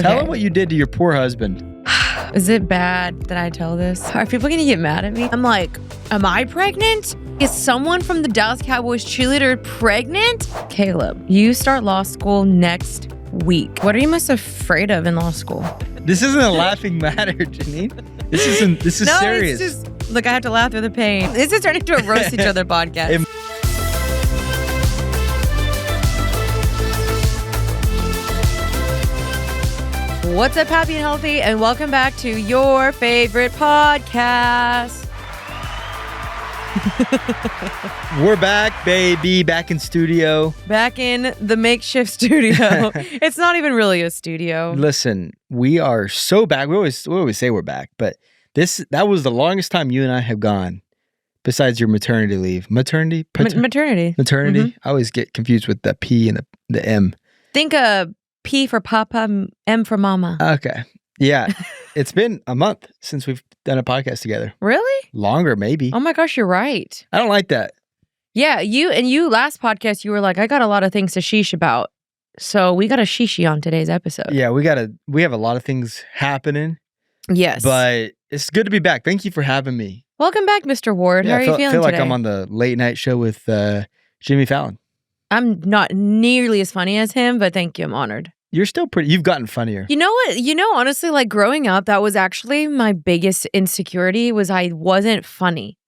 Tell him what you did to your poor husband. Is it bad that I tell this? Are people gonna get mad at me? I'm like, am I pregnant? Is someone from the Dallas Cowboys cheerleader pregnant? Kaleb, you start law school next week. What are you most afraid of in law school? This isn't a laughing matter, Jeanine. This is no, serious. It's just, look, I have to laugh through the pain. This is turning into a roast each other podcast. What's up, happy and healthy, and welcome back to your favorite podcast. We're back, baby. Back in studio. Back in the makeshift studio. It's not even really a studio. Listen, we are so back. We always say we're back, but that was the longest time you and I have gone. Besides your maternity leave, maternity. Mm-hmm. I always get confused with the P and the M. Think P for Papa, M for Mama. Okay. Yeah. It's been a month since we've done a podcast together. Really? Longer, maybe. Oh my gosh, you're right. I don't like that. Yeah, you last podcast, you were like, I got a lot of things to sheesh about. So we got a sheeshy on today's episode. Yeah, we have a lot of things happening. Yes. But it's good to be back. Thank you for having me. Welcome back, Mr. Ward. How are you feeling today? I feel like I'm on the late night show with Jimmy Fallon. I'm not nearly as funny as him, but thank you. I'm honored. You're still you've gotten funnier. You know what? Honestly, like growing up, that was actually my biggest insecurity was I wasn't funny.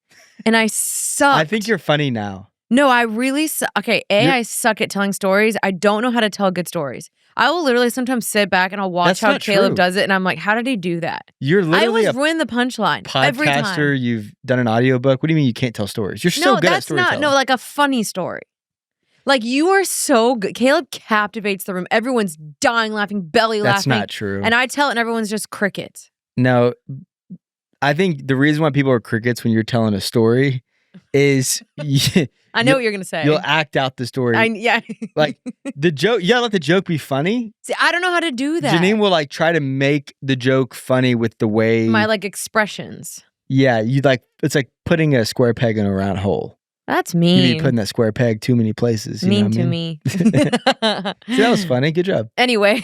And I sucked. I think you're funny now. No, I really suck. Okay, I suck at telling stories. I don't know how to tell good stories. I will literally sometimes sit back and I'll watch how Kaleb does it and I'm like, how did he do that? You're literally I always ruin the punchline every time. Podcaster, you've done an audiobook. What do you mean you can't tell stories? You're so good at storytelling. No, like a funny story. Like, you are so good. Kaleb captivates the room. Everyone's dying laughing, belly laughing. That's not true. And I tell it and everyone's just crickets. No, I think the reason why people are crickets when you're telling a story is... I know what you're going to say. You'll act out the story. Yeah. Like, the joke, you gotta let the joke be funny. See, I don't know how to do that. Jeanine will, like, try to make the joke funny with the way... My, like, expressions. Yeah, it's like putting a square peg in a round hole. That's mean. You be putting that square peg too many places. You mean know what to me. See, that was funny. Good job. Anyway,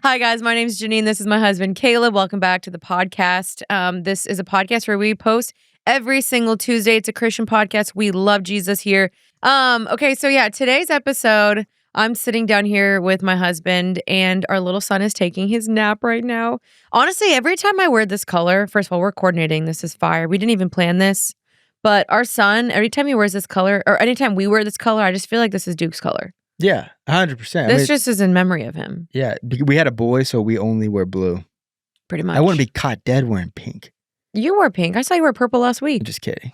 hi guys. My name's Jeanine. This is my husband, Kaleb. Welcome back to the podcast. This is a podcast where we post every single Tuesday. It's a Christian podcast. We love Jesus here. Okay, so yeah, today's episode, I'm sitting down here with my husband and our little son is taking his nap right now. Honestly, every time I wear this color, first of all, we're coordinating. This is fire. We didn't even plan this. But our son, every time he wears this color, or anytime we wear this color, I just feel like this is Duke's color. Yeah, 100%. This just is in memory of him. Yeah, we had a boy, so we only wear blue. Pretty much. I wouldn't be caught dead wearing pink. You wore pink. I saw you wear purple last week. I'm just kidding.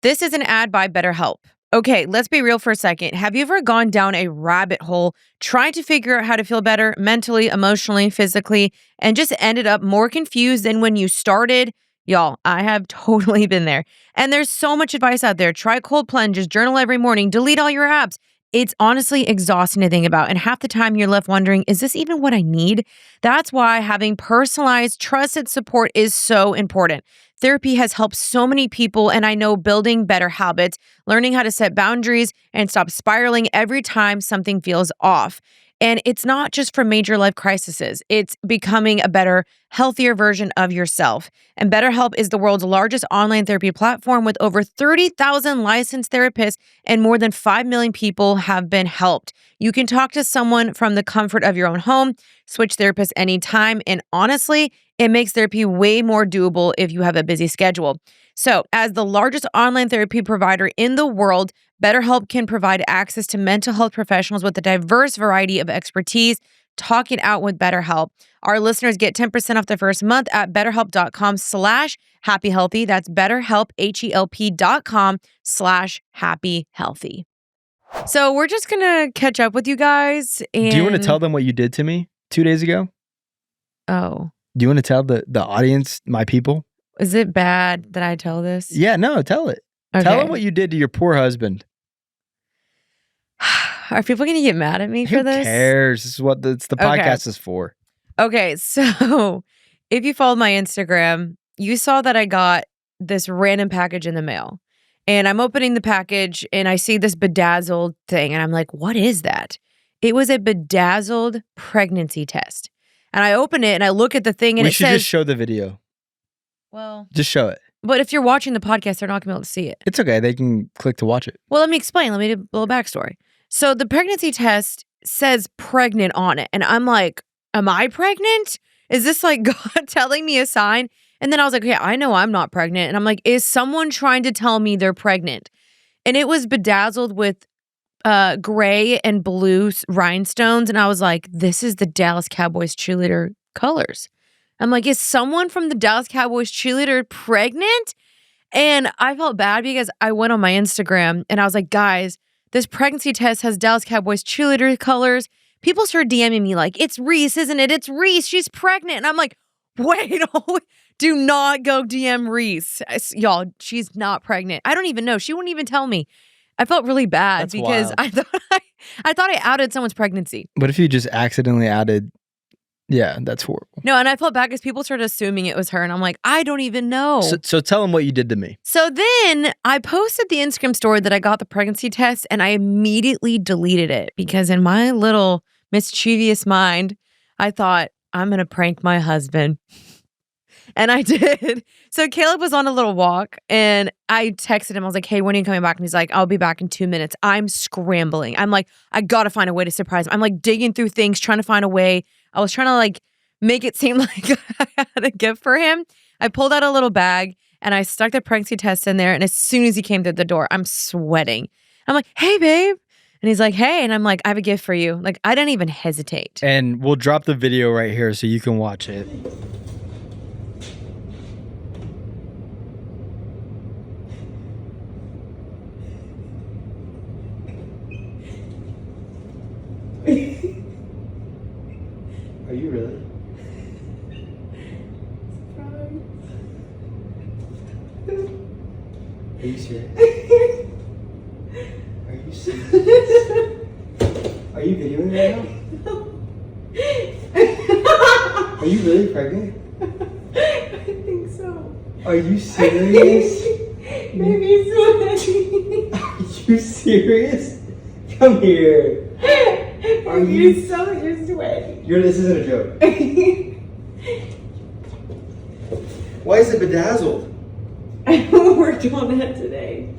This is an ad by BetterHelp. Okay, let's be real for a second. Have you ever gone down a rabbit hole trying to figure out how to feel better mentally, emotionally, physically, and just ended up more confused than when you started? Y'all, I have totally been there. And there's so much advice out there. Try cold plunges, journal every morning, delete all your apps. It's honestly exhausting to think about. And half the time you're left wondering, is this even what I need? That's why having personalized, trusted support is so important. Therapy has helped so many people, and I know building better habits, learning how to set boundaries, and stop spiraling every time something feels off. And it's not just for major life crises. It's becoming a better, healthier version of yourself. And BetterHelp is the world's largest online therapy platform with over 30,000 licensed therapists and more than 5 million people have been helped. You can talk to someone from the comfort of your own home, switch therapists anytime, and honestly, it makes therapy way more doable if you have a busy schedule. So, as the largest online therapy provider in the world, BetterHelp can provide access to mental health professionals with a diverse variety of expertise. Talk it out with BetterHelp. Our listeners get 10% off their first month at BetterHelp.com/happyhealthy. That's BetterHelp, HELP.com/happyhealthy. So we're just going to catch up with you guys. And do you want to tell them what you did to me 2 days ago? Oh. Do you want to tell the audience, my people? Is it bad that I tell this? Yeah, no, tell it. Okay. Tell them what you did to your poor husband. Are people going to get mad at me for this? Who cares? This is what the podcast is for. Okay, so if you followed my Instagram, you saw that I got this random package in the mail. And I'm opening the package and I see this bedazzled thing. And I'm like, what is that? It was a bedazzled pregnancy test. And I open it and I look at the thing and we it should says, just show the video. well, Just show it. but if you're watching the podcast, they're not gonna be able to see it. It's okay. They can click to watch it. Well, let me explain. Let me do a little backstory. So the pregnancy test says pregnant on it. And I'm like, am I pregnant? Is this like God telling me a sign? And then I was like, yeah, I know I'm not pregnant. And I'm like, is someone trying to tell me they're pregnant? And it was bedazzled with gray and blue rhinestones. And I was like, this is the Dallas Cowboys cheerleader colors. I'm like, is someone from the Dallas Cowboys cheerleader pregnant? And I felt bad because I went on my Instagram and I was like, guys, this pregnancy test has Dallas Cowboys cheerleader colors. People started DMing me like, it's Reese, isn't it? It's Reese. She's pregnant. And I'm like, wait, do not go DM Reese. Y'all, she's not pregnant. I don't even know. She wouldn't even tell me. I felt really bad That's because wild. I thought I outed someone's pregnancy. But if you just accidentally added, yeah, that's horrible. No, and I felt bad because people started assuming it was her. And I'm like, I don't even know. So tell them what you did to me. So then I posted the Instagram story that I got the pregnancy test and I immediately deleted it because in my little mischievous mind, I thought, I'm going to prank my husband. And I did. So Kaleb was on a little walk and I texted him. I was like, hey, when are you coming back? And he's like, I'll be back in 2 minutes. I'm scrambling. I'm like, I got to find a way to surprise him. I'm like digging through things, trying to find a way. I was trying to like make it seem like I had a gift for him. I pulled out a little bag and I stuck the pregnancy test in there. And as soon as he came through the door, I'm sweating. I'm like, hey, babe. And he's like, hey. And I'm like, I have a gift for you. Like, I didn't even hesitate. And we'll drop the video right here so you can watch it. Are you really? Are you serious? Are you serious? Are you videoing right now? Are you really pregnant? I think so. Are you serious? Maybe so. Are you serious? Come here. Are You're so you're sweating. This isn't a joke. Why is it bedazzled? I worked on that today.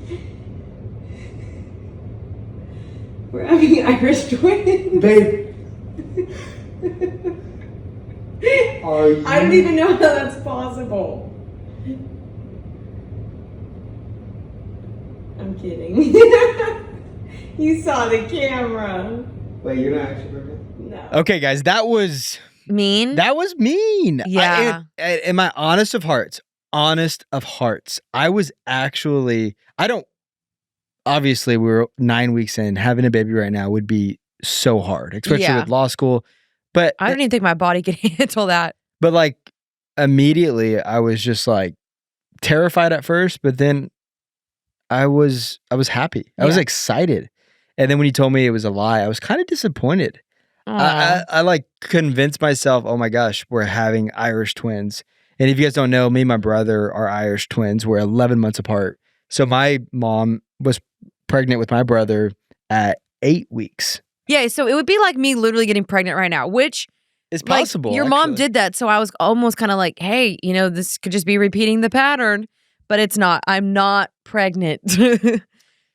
We're having Irish twins. Babe. Are you? I don't even know how that's possible. I'm kidding. You saw the camera. Wait, you're not actually pregnant? No. Okay, guys, that was Mean? mean. Yeah. In my honest of hearts, I was actually, obviously we were 9 weeks in, having a baby right now would be so hard, especially Yeah. with law school. But I don't even think my body could handle that. But like immediately I was just like terrified at first, but then I was happy. I was Yeah. excited. And then when you told me it was a lie, I was kind of disappointed. Aw. I like convinced myself, oh my gosh, we're having Irish twins. And if you guys don't know, me and my brother are Irish twins. We're 11 months apart. So my mom was pregnant with my brother at 8 weeks. Yeah, so it would be like me literally getting pregnant right now, which It's like, possible. your mom actually. did that. So I was almost kind of like, hey, this could just be repeating the pattern, but it's not. I'm not pregnant.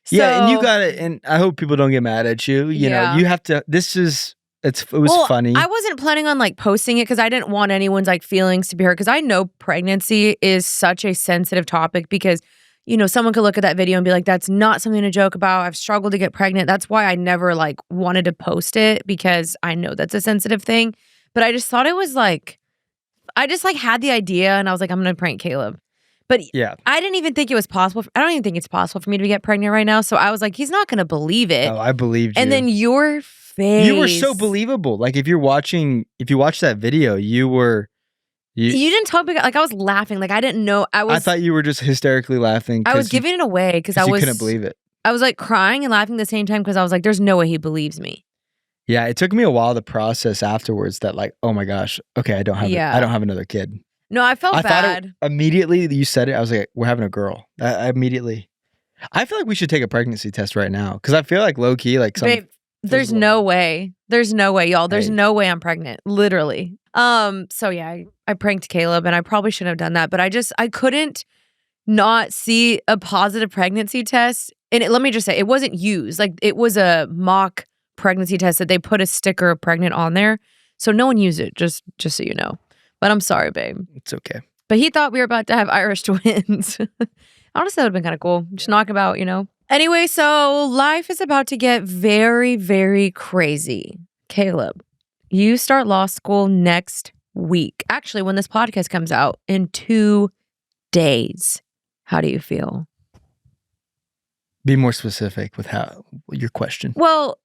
Yeah, and you So- got it. And I hope people don't get mad at you. You Yeah. know, you have to, it was Well, funny. I wasn't planning on like posting it because I didn't want anyone's like feelings to be hurt because I know pregnancy is such a sensitive topic because, someone could look at that video and be like, that's not something to joke about. I've struggled to get pregnant. That's why I never like wanted to post it because I know that's a sensitive thing. But I just thought it was like, I just like had the idea and I was like, I'm going to prank Kaleb. But yeah. I didn't even think it was possible. I don't even think it's possible for me to get pregnant right now. So I was like, he's not going to believe it. Oh, I believed you. And then your face. You were so believable. Like if you watch that video, you didn't tell me, like I was laughing. Like I didn't know. I thought you were just hysterically laughing. I was giving it away because I you was. couldn't believe it. I was like crying and laughing at the same time because I was like, there's no way he believes me. Yeah, it took me a while to process afterwards that like, oh my gosh, okay, I don't have another kid. No, I felt I bad. thought immediately that you said it, I was like, we're having a girl. I feel like we should take a pregnancy test right now because I feel like low key, like Babe, there's physical. no way. There's no way, y'all. There's Hey. no way I'm pregnant. Literally. So yeah, I pranked Caleb, and I probably shouldn't have done that, but I couldn't not see a positive pregnancy test. And let me just say, it wasn't used. Like, it was a mock pregnancy test that they put a sticker of pregnant on there. So no one used it, just so you know. But I'm sorry, babe. It's okay. But he thought we were about to have Irish twins. Honestly, that would have been kind of cool. Just knock about, Anyway, so life is about to get very, very crazy. Caleb, you start law school next week. Actually, when this podcast comes out, in 2 days. How do you feel? Be more specific with your question. Well,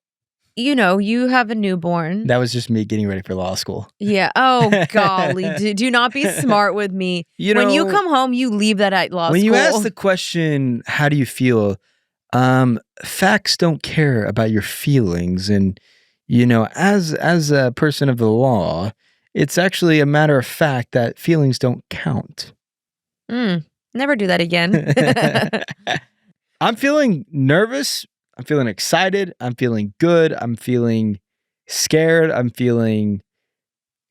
you have a newborn. That was just me getting ready for law school. Yeah. Oh, golly. Do not be smart with me. When you come home, you leave that at law school. When you ask the question, how do you feel? Facts don't care about your feelings. And, as a person of the law, it's actually a matter of fact that feelings don't count. Never do that again. I'm feeling nervous. I'm feeling excited. I'm feeling good. I'm feeling scared. I'm feeling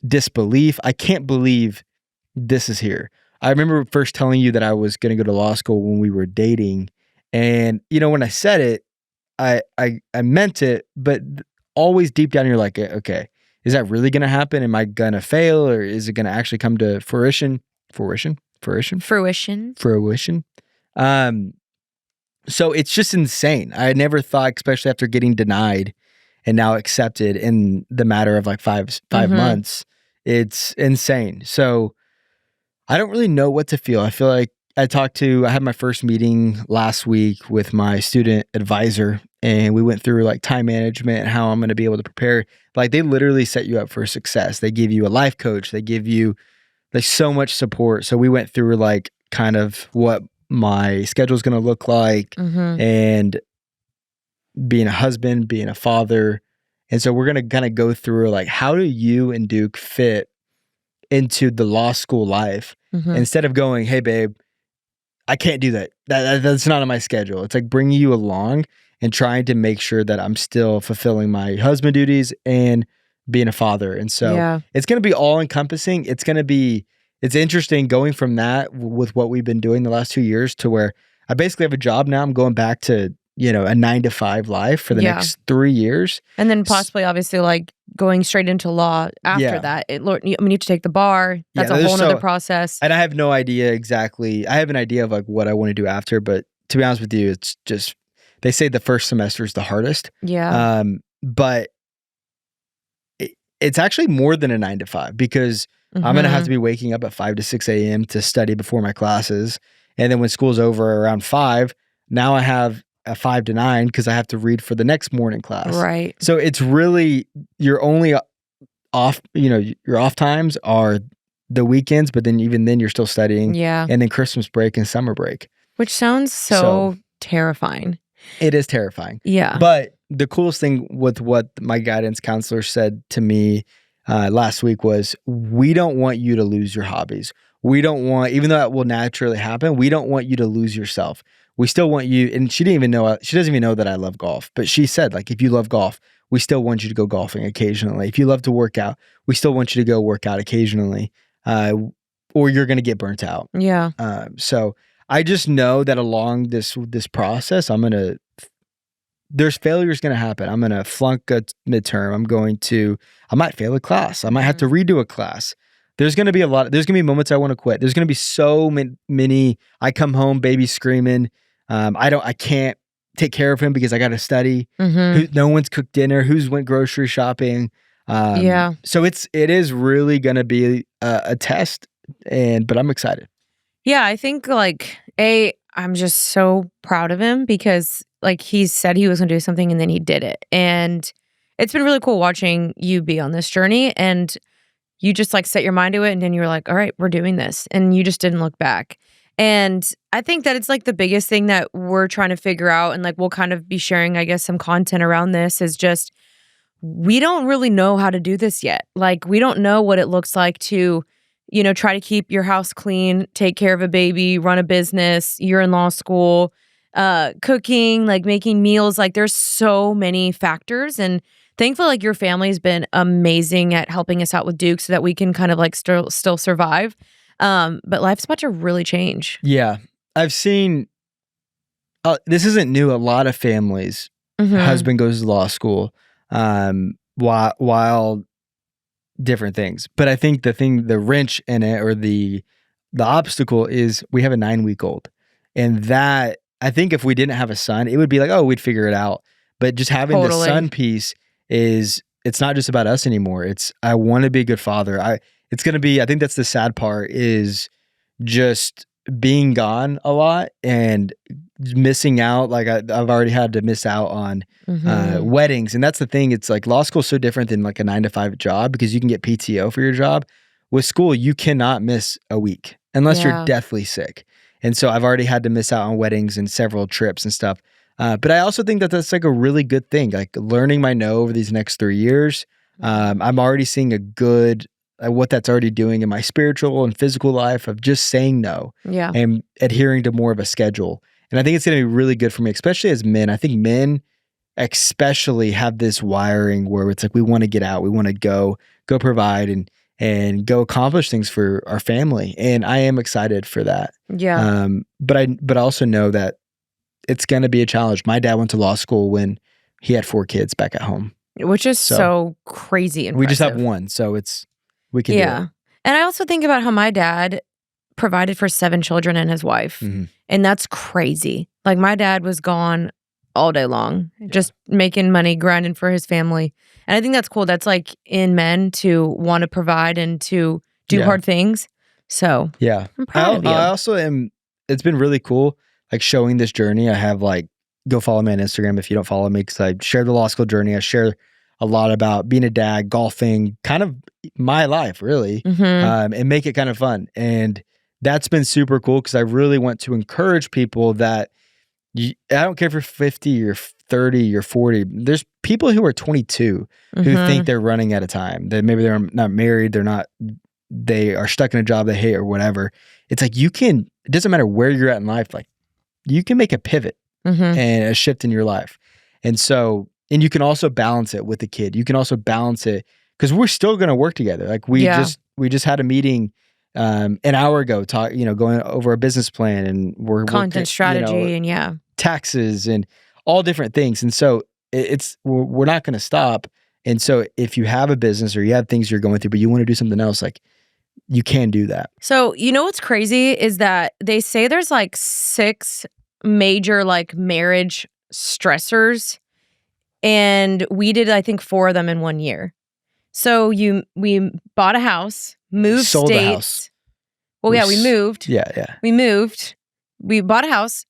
disbelief. I can't believe this is here. I remember first telling you that I was going to go to law school when we were dating. And, when I said it, I meant it, but always deep down, you're like, okay, is that really going to happen? Am I going to fail, or is it going to actually come to fruition? Fruition. So it's just insane. I never thought, especially after getting denied and now accepted in the matter of like five months, it's insane. So I don't really know what to feel. I feel like I had my first meeting last week with my student advisor, and we went through like time management and how I'm going to be able to prepare. Like, they literally set you up for success. They give you a life coach. They give you like so much support. So we went through like kind of what my schedule is going to look like, and being a husband, being a father. And so we're going to kind of go through like, how do you and Duke fit into the law school life instead of going, hey babe, I can't do that. That's not on my schedule. It's like bringing you along and trying to make sure that I'm still fulfilling my husband duties and being a father. And so it's going to be all encompassing. It's interesting going from that with what we've been doing the last 2 years to where I basically have a job now. I'm going back to, a 9-to-5 life for the next 3 years. And then possibly, obviously, like going straight into law after that. You need to take the bar. That's a whole nother process. And I have no idea exactly. I have an idea of like what I want to do after, but to be honest with you, it's just, they say the first semester is the hardest. Yeah. But it's actually more than a 9-to-5 because I'm going to have to be waking up at 5 to 6 a.m. to study before my classes. And then when school's over around 5, now I have a 5 to 9 because I have to read for the next morning class. Right. So it's really, your only off, your off times are the weekends, but then even then you're still studying. Yeah. And then Christmas break and summer break. Which sounds so terrifying. It is terrifying. Yeah. But the coolest thing with what my guidance counselor said to me last week was, we don't want you to lose your hobbies. We don't want, even though that will naturally happen, we don't want you to lose yourself. We still want you, and she doesn't even know that I love golf, but she said, like, if you love golf, we still want you to go golfing occasionally. If you love to work out, we still want you to go work out occasionally, or you're going to get burnt out. Yeah. So I just know that along this process, there's failures going to happen. I'm going to flunk a midterm. I might fail a class. I might have to redo a class. There's going to be there's going to be moments I want to quit. There's going to be so many, I come home, baby screaming. I can't take care of him because I got to study. No one's cooked dinner. Who's went grocery shopping. So it is really going to be a test, but I'm excited. Yeah. I think I'm just so proud of him because like he said he was going to do something and then he did it. And it's been really cool watching you be on this journey, and you just like set your mind to it, and then you're like, all right, we're doing this. And you just didn't look back. And I think that it's like the biggest thing that we're trying to figure out, and like we'll kind of be sharing, I guess, some content around this, is just we don't really know how to do this yet. Like, we don't know what it looks like to, try to keep your house clean, take care of a baby, run a business, you're in law school, cooking, like making meals. Like, there's so many factors, and thankfully, like your family's been amazing at helping us out with Duke so that we can kind of like still survive. But life's about to really change. Yeah. I've seen, this isn't new. A lot of families, husband goes to law school, while different things. But I think the wrench in it, or the obstacle, is we have a 9-week-old. And that, I think if we didn't have a son, it would be like, oh, we'd figure it out. But just having the son piece it's not just about us anymore. It's, I want to be a good father. I think that's the sad part, is just being gone a lot and missing out. Like I've already had to miss out on weddings. And that's the thing. It's like law school is so different than like a 9-to-5 job, because you can get PTO for your job. With school, you cannot miss a week unless you're deathly sick. And so I've already had to miss out on weddings and several trips and stuff. But I also think that that's like a really good thing, like learning my no over these next 3 years. I'm already seeing a good, what that's already doing in my spiritual and physical life, of just saying no and adhering to more of a schedule. And I think it's going to be really good for me, especially as men. I think men especially have this wiring where it's like, we want to get out, we want to go provide and go accomplish things for our family. And I am excited for that. Yeah. But I also know that it's going to be a challenge. My dad went to law school when he had 4 kids back at home, which is so crazy impressive. We just have one, so we can do it. And I also think about how my dad provided for 7 children and his wife. And that's crazy. Like my dad was gone all day long, just making money, grinding for his family. And I think that's cool. That's like in men to want to provide and to do hard things. So I'm proud of you. I also am, it's been really cool, like showing this journey. I have like, go follow me on Instagram if you don't follow me, because I share the law school journey. I share a lot about being a dad, golfing, kind of my life really, and make it kind of fun. And that's been super cool, because I really want to encourage people that I don't care if you're 50 or 30 or 40. There's people who are 22 who think they're running out of time. That maybe they're not married, they are stuck in a job they hate or whatever. It's like, it doesn't matter where you're at in life, like you can make a pivot and a shift in your life. And so, and you can also balance it with a kid. You can also balance it, because we're still going to work together. Like we just had a meeting an hour ago, going over a business plan, and we're content strategy and taxes and all different things. And so we're not going to stop. And so if you have a business or you have things you're going through, but you want to do something else, like you can do that. So, you know what's crazy is that they say there's like 6 major like marriage stressors, and we did, I think, 4 of them in 1 year. So we bought a house, moved sold states. A house. Well, we moved. Yeah. We moved. We bought a house.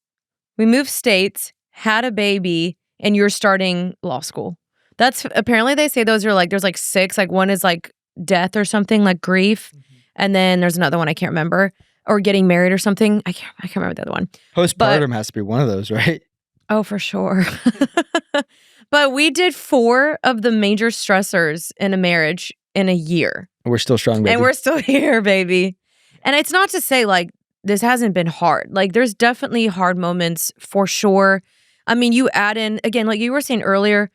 We moved states, had a baby, and you're starting law school. That's apparently, they say those are like, there's like 6. Like one is like death or something, like grief. And then there's another one I can't remember, or getting married or something. I can't remember the other one. Postpartum has to be one of those, right? Oh, for sure. But we did 4 of the major stressors in a marriage in a year. We're still strong, baby. And we're still here, baby. And it's not to say like this hasn't been hard. Like there's definitely hard moments for sure. I mean, you add in, again, like you were saying earlier,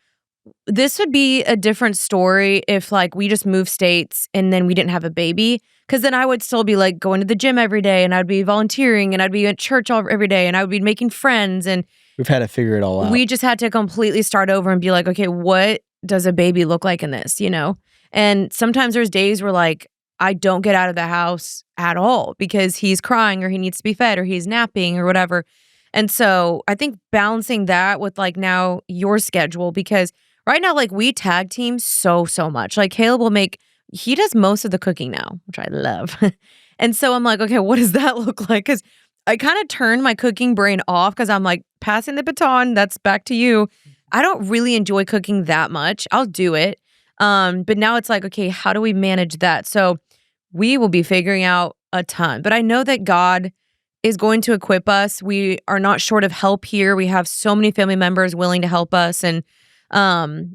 this would be a different story if like we just moved states and then we didn't have a baby. Because then I would still be like going to the gym every day, and I'd be volunteering, and I'd be at church every day, and I would be making friends. And we've had to figure it all out. We just had to completely start over and be like, okay, what does a baby look like in this, And sometimes there's days where like I don't get out of the house at all because he's crying or he needs to be fed or he's napping or whatever. And so I think balancing that with like now your schedule, because right now like we tag team so much. Like Kaleb he does most of the cooking now, which I love. And so I'm like, okay, what does that look like? Because I kind of turned my cooking brain off because I'm like, passing the baton, that's back to you. I don't really enjoy cooking that much. I'll do it. But now it's like, okay, how do we manage that? So we will be figuring out a ton. But I know that God is going to equip us. We are not short of help here. We have so many family members willing to help us. And so I'm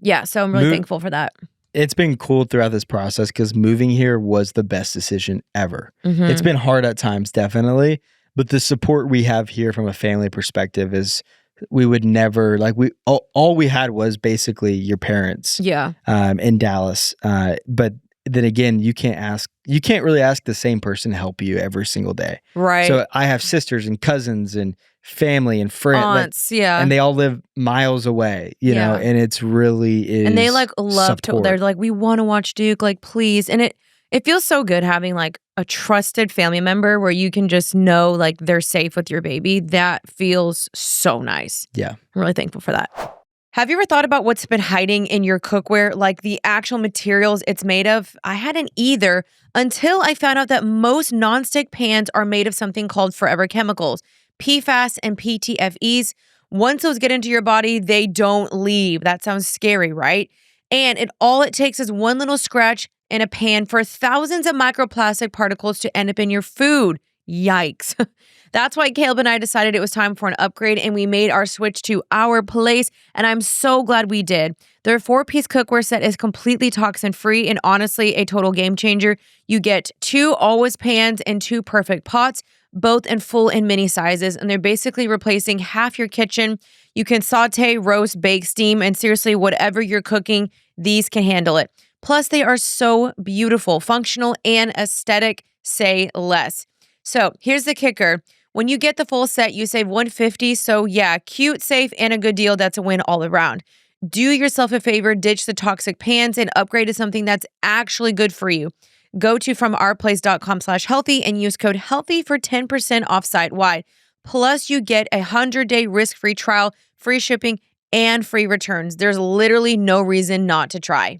really thankful for that. It's been cool throughout this process because moving here was the best decision ever. It's been hard at times, definitely. But the support we have here from a family perspective is we would never like all we had was basically your parents Yeah. in Dallas. But then again, you can't really ask the same person to help you every single day. Right. So I have sisters and cousins and family and friends. Aunts, yeah. And they all live miles away, you know, and it's really is. And they like love support. they're like, we want to watch Duke, like, please. And it feels so good having like a trusted family member where you can just know like they're safe with your baby. That feels so nice. Yeah. I'm really thankful for that. Have you ever thought about what's been hiding in your cookware, like the actual materials it's made of? I hadn't either until I found out that most nonstick pans are made of something called forever chemicals, PFAS and PTFEs. Once those get into your body, they don't leave. That sounds scary, right? And all it takes is one little scratch in a pan for thousands of microplastic particles to end up in your food. Yikes. That's why Kaleb and I decided it was time for an upgrade, and we made our switch to Our Place, and I'm so glad we did. Their 4-piece cookware set is completely toxin-free and honestly a total game changer. You get 2 always pans and 2 perfect pots, both in full and mini sizes, and they're basically replacing half your kitchen. You can saute, roast, bake, steam, and seriously, whatever you're cooking, these can handle it. Plus, they are so beautiful, functional, and aesthetic, say less. So here's the kicker. When you get the full set, you save $150. So yeah, cute, safe, and a good deal. That's a win all around. Do yourself a favor, ditch the toxic pans and upgrade to something that's actually good for you. Go to FromOurPlace.com/healthy and use code HEALTHY for 10% off site-wide. Plus, you get a 100-day risk-free trial, free shipping, and free returns. There's literally no reason not to try.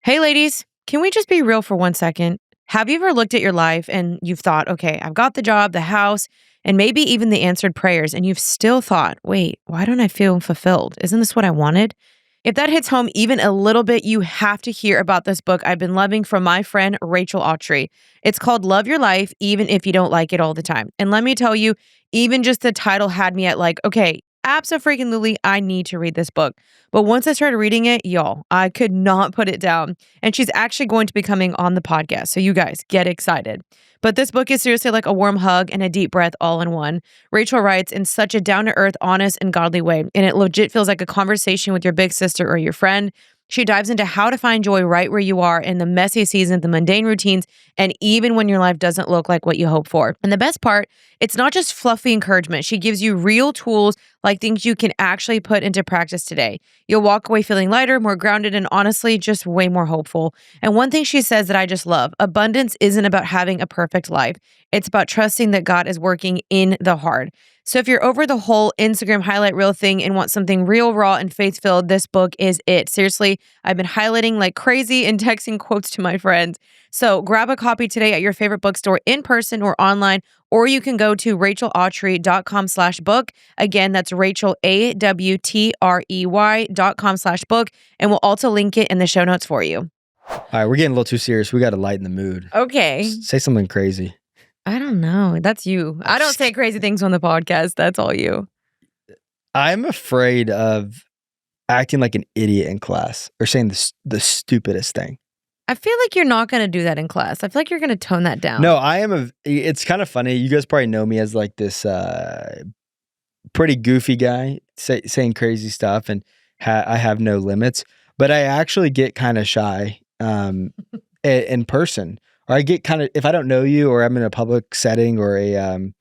Hey, ladies, can we just be real for 1 second? Have you ever looked at your life and you've thought, okay, I've got the job, the house, and maybe even the answered prayers, and you've still thought, wait, why don't I feel fulfilled? Isn't this what I wanted? If that hits home even a little bit, you have to hear about this book I've been loving from my friend Rachel Autry. It's called Love Your Life, Even If You Don't Like It All the Time. And let me tell you, even just the title had me at like, okay, abso-freaking-lutely, I need to read this book. But once I started reading it, y'all, I could not put it down. And she's actually going to be coming on the podcast. So you guys get excited. But this book is seriously like a warm hug and a deep breath all in one. Rachel writes in such a down-to-earth, honest, and godly way. And it legit feels like a conversation with your big sister or your friend. She dives into how to find joy right where you are in the messy seasons, the mundane routines, and even when your life doesn't look like what you hope for. And the best part, it's not just fluffy encouragement. She gives you real tools, like things you can actually put into practice today. You'll walk away feeling lighter, more grounded, and honestly, just way more hopeful. And one thing she says that I just love, abundance isn't about having a perfect life. It's about trusting that God is working in the hard. So if you're over the whole Instagram highlight reel thing and want something real, raw, and faith-filled, this book is it. Seriously, I've been highlighting like crazy and texting quotes to my friends. So grab a copy today at your favorite bookstore in person or online, or you can go to rachelautry.com/book. Again, that's Rachel, AWTREY.com/book. And we'll also link it in the show notes for you. All right, we're getting a little too serious. We got to lighten the mood. Okay. Say something crazy. I don't know. That's you. I don't say crazy things on the podcast. That's all you. I'm afraid of acting like an idiot in class or saying the stupidest thing. I feel like you're not going to do that in class. I feel like you're going to tone that down. No, it's kind of funny. You guys probably know me as like this pretty goofy guy saying crazy stuff, and I have no limits. But I actually get kind of shy in person. Or I get kind of, if I don't know you or I'm in a public setting or a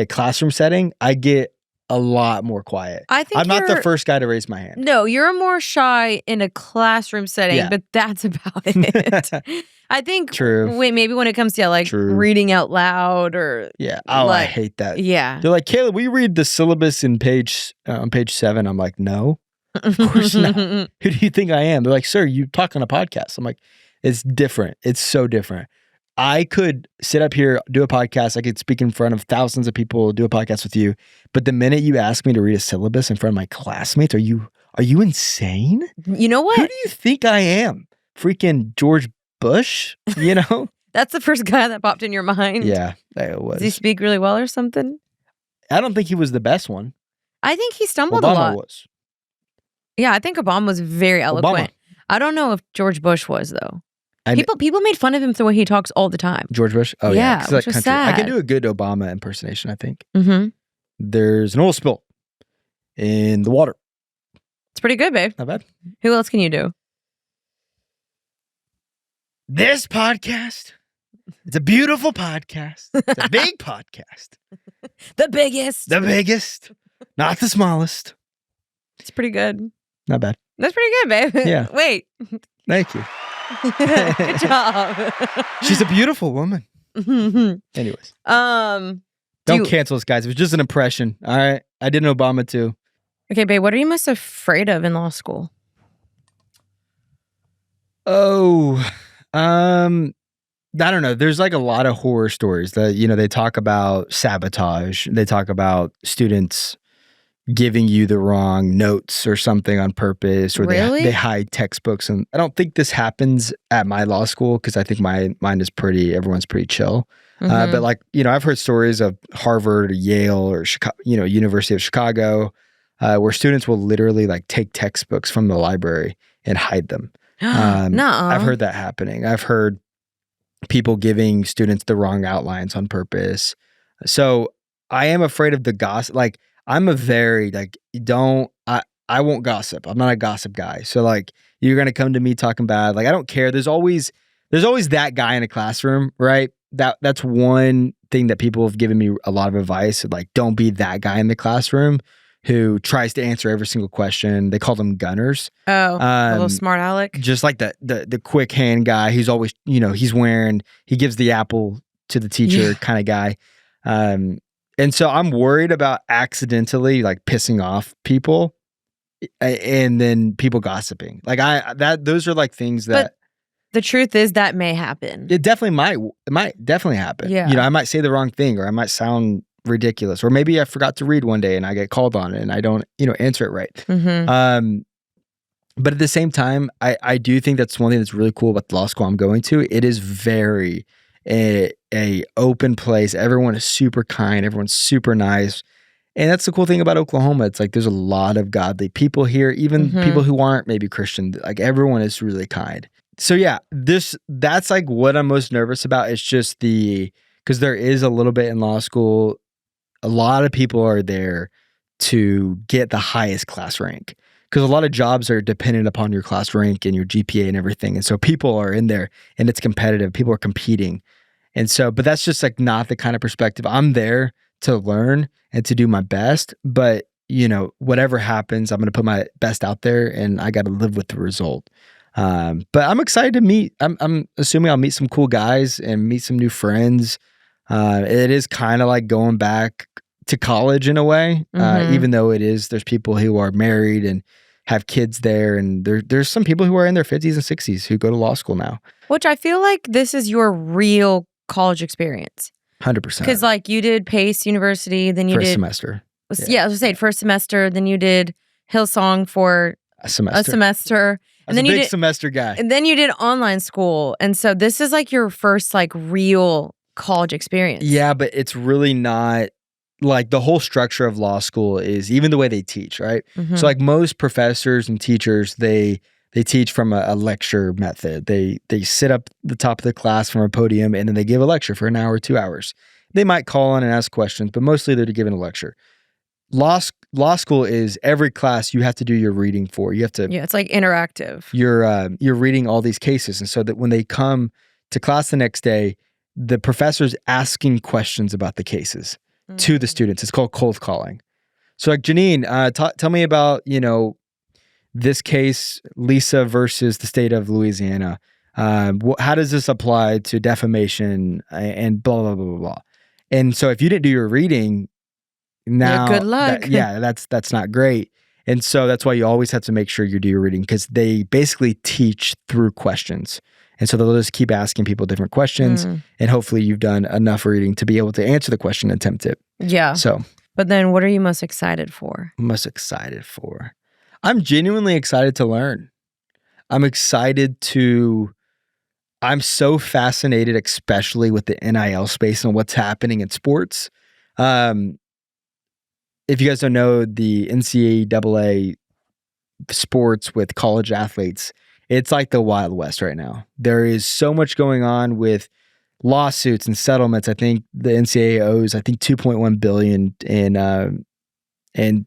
classroom setting, I get a lot more quiet. I think I'm not the first guy to raise my hand. No, you're more shy in a classroom setting, but that's about it. I think True. Maybe when it comes to like reading out loud or I hate that. Yeah. They're like, Kaleb, we read the syllabus on page 7. I'm like, no, of course not. Who do you think I am? They're like, sir, you talk on a podcast. I'm like, it's different. It's so different. I could sit up here, do a podcast. I could speak in front of thousands of people, do a podcast with you. But the minute you ask me to read a syllabus in front of my classmates, are you insane? You know what? Who do you think I am? Freaking George Bush, you know? That's the first guy that popped in your mind. Yeah, it was. Does he speak really well or something? I don't think he was the best one. I think he stumbled Obama a lot. was. Yeah, I think Obama was very eloquent. I don't know if George Bush was, though. People made fun of him the way he talks all the time. George Bush? Oh, yeah. yeah. Which was sad. I can do a good Obama impersonation, I think. Mm-hmm. There's an oil spill. in the water. It's pretty good, babe. Not bad. Who else can you do? This podcast, it's a beautiful podcast. It's a big podcast. The biggest. The biggest, not the smallest. It's pretty good. Not bad. That's pretty good, babe. Yeah. Wait. Thank you. Good job. She's a beautiful woman. Anyways. Don't cancel us, guys. It was just an impression. All right. I did an Obama too. Okay, babe, what are you most afraid of in law school? Oh, I don't know. There's like a lot of horror stories that, they talk about sabotage. They talk about students giving you the wrong notes or something on purpose, or Really? they hide textbooks. And I don't think this happens at my law school because I think mine is everyone's pretty chill. But like, I've heard stories of Harvard or Yale or Chicago, University of Chicago, where students will literally like take textbooks from the library and hide them. I've heard that happening. I've heard people giving students the wrong outlines on purpose. So I am afraid of the gossip. Like I'm a very I won't gossip. I'm not a gossip guy. So like you're gonna come to me talking bad. Like I don't care. There's always that guy in a classroom, right? That's one thing that people have given me a lot of advice. Like don't be that guy in the classroom who tries to answer every single question. They call them gunners. Oh, a little smart aleck. Just like the quick hand guy who's always, he gives the apple to the teacher kind of guy. And so I'm worried about accidentally like pissing off people and then people gossiping. Like those are like things that. But the truth is that may happen. It might definitely happen. Yeah. I might say the wrong thing or I might sound ridiculous, or maybe I forgot to read one day and I get called on it and I don't, answer it right. But at the same time, I do think that's one thing that's really cool about the law school I'm going to. It is very a open place. Everyone is super kind. Everyone's super nice. And that's the cool thing about Oklahoma. It's like there's a lot of godly people here, even people who aren't maybe Christian. Like everyone is really kind. So yeah, that's like what I'm most nervous about. It's just because there is a little bit in law school. A lot of people are there to get the highest class rank because a lot of jobs are dependent upon your class rank and your GPA and everything. And so people are in there and it's competitive. People are competing. And so, but that's just like not the kind of perspective. I'm there to learn and to do my best. But, whatever happens, I'm going to put my best out there and I got to live with the result. But I'm excited to meet. I'm assuming I'll meet some cool guys and meet some new friends. It is kind of like going back to college in a way, even though there's people who are married and have kids there. And there's some people who are in their 50s and 60s who go to law school now. Which I feel like this is your real college experience. 100%. Because like you did Pace University, then you did... First semester. Yeah, I was saying first semester, then you did Hillsong for a semester. And then a you big did semester guy. And then you did online school. And so this is like your first like real college experience. Yeah, but it's really not like the whole structure of law school is even the way they teach, right? So like most professors and teachers, they teach from a lecture method. They sit up the top of the class from a podium and then they give a lecture for an hour, 2 hours. They might call on and ask questions, but mostly they're giving a lecture. Law school is every class you have to do your reading for. You have to. Yeah, it's like interactive. You're reading all these cases, and so that when they come to class the next day, the professor's asking questions about the cases to the students. It's called cold calling. So like Jeanine, tell me about this case, Lisa versus the state of Louisiana. How does this apply to defamation and blah blah blah blah blah. And so if you didn't do your reading. Now, good luck. That's not great. And so that's why you always have to make sure you do your reading because they basically teach through questions. And so they'll just keep asking people different questions and hopefully you've done enough reading to be able to answer the question and attempt it. Yeah. So. But then what are you most excited for? I'm genuinely excited to learn. I'm so fascinated, especially with the NIL space and what's happening in sports. If you guys don't know, the NCAA sports with college athletes, it's like the Wild West right now. There is so much going on with lawsuits and settlements. I think the NCAA owes, $2.1 billion in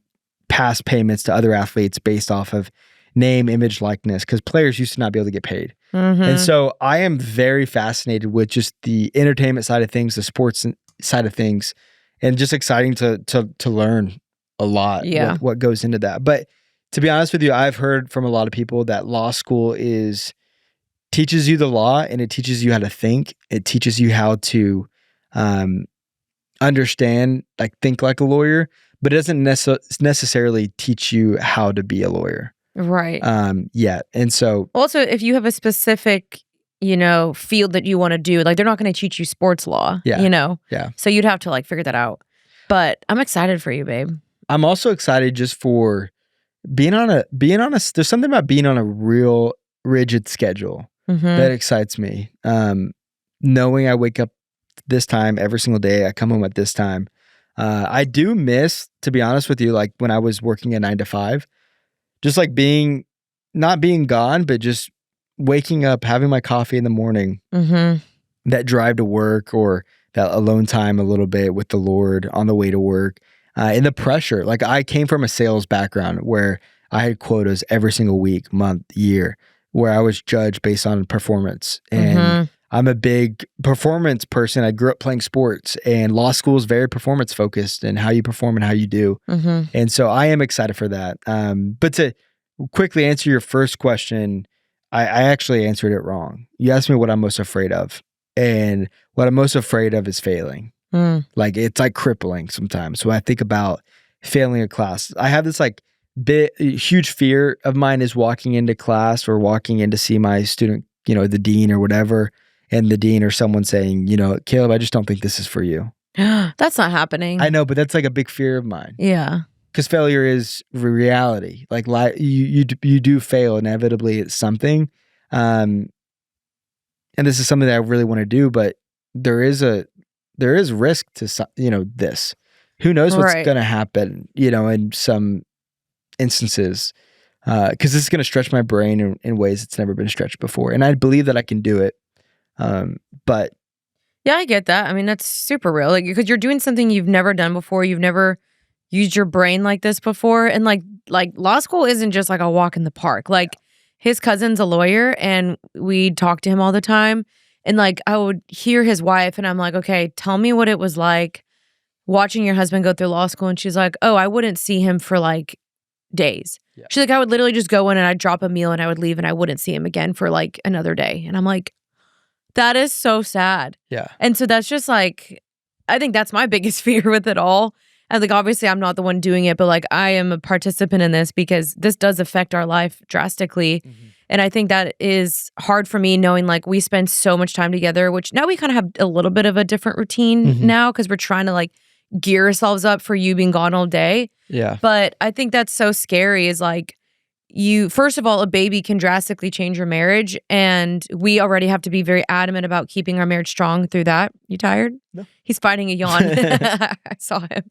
past payments to other athletes based off of name, image, likeness, because players used to not be able to get paid. And so I am very fascinated with just the entertainment side of things, the sports side of things, and just exciting to learn a lot what goes into that. But to be honest with you, I've heard from a lot of people that law school teaches you the law, and it teaches you how to think. It teaches you how to understand, like think like a lawyer, but it doesn't necessarily teach you how to be a lawyer. Right. Yet. And so also, if you have a specific, field that you want to do, like they're not going to teach you sports law, Yeah. So you'd have to like figure that out. But I'm excited for you, babe. I'm also excited just for being on a, there's something about being on a real rigid schedule that excites me. Knowing I wake up this time every single day, I come home at this time. I do miss, to be honest with you, like when I was working a 9 to 5, just like not being gone, but just waking up, having my coffee in the morning, that drive to work or that alone time a little bit with the Lord on the way to work, and the pressure. Like I came from a sales background where I had quotas every single week, month, year, where I was judged based on performance. And I'm a big performance person. I grew up playing sports, and law school is very performance focused and how you perform and how you do. And so I am excited for that. But to quickly answer your first question, I actually answered it wrong. You asked me what I'm most afraid of. And what I'm most afraid of is failing. Like it's like crippling sometimes. So I think about failing a class. I have this like huge fear of mine is walking into class or walking in to see my student, the dean or whatever. And the dean or someone saying, Caleb, I just don't think this is for you. That's not happening. I know, but that's like a big fear of mine. Yeah. Because failure is reality. Like you do fail inevitably at something. And this is something that I really want to do, but there is risk to, this. Who knows what's going to happen, in some instances. Because this is going to stretch my brain in ways it's never been stretched before. And I believe that I can do it. But yeah, I get that. I mean, that's super real. Like, because you're doing something you've never done before. You've never used your brain like this before. And like law school isn't just like a walk in the park. Like his cousin's a lawyer and we talk to him all the time. And like, I would hear his wife and I'm like, okay, tell me what it was like watching your husband go through law school. And she's like, oh, I wouldn't see him for like days. Yeah. She's like, I would literally just go in and I'd drop a meal and I would leave and I wouldn't see him again for like another day. And I'm like, that is so sad. Yeah. And so that's just like, I think that's my biggest fear with it all. And like, obviously I'm not the one doing it, but like I am a participant in this because this does affect our life drastically. And I think that is hard for me knowing like we spend so much time together, which now we kind of have a little bit of a different routine now because we're trying to like gear ourselves up for you being gone all day. Yeah. But I think that's so scary is like, first of all, a baby can drastically change your marriage. And we already have to be very adamant about keeping our marriage strong through that. You tired? No. He's fighting a yawn. I saw him.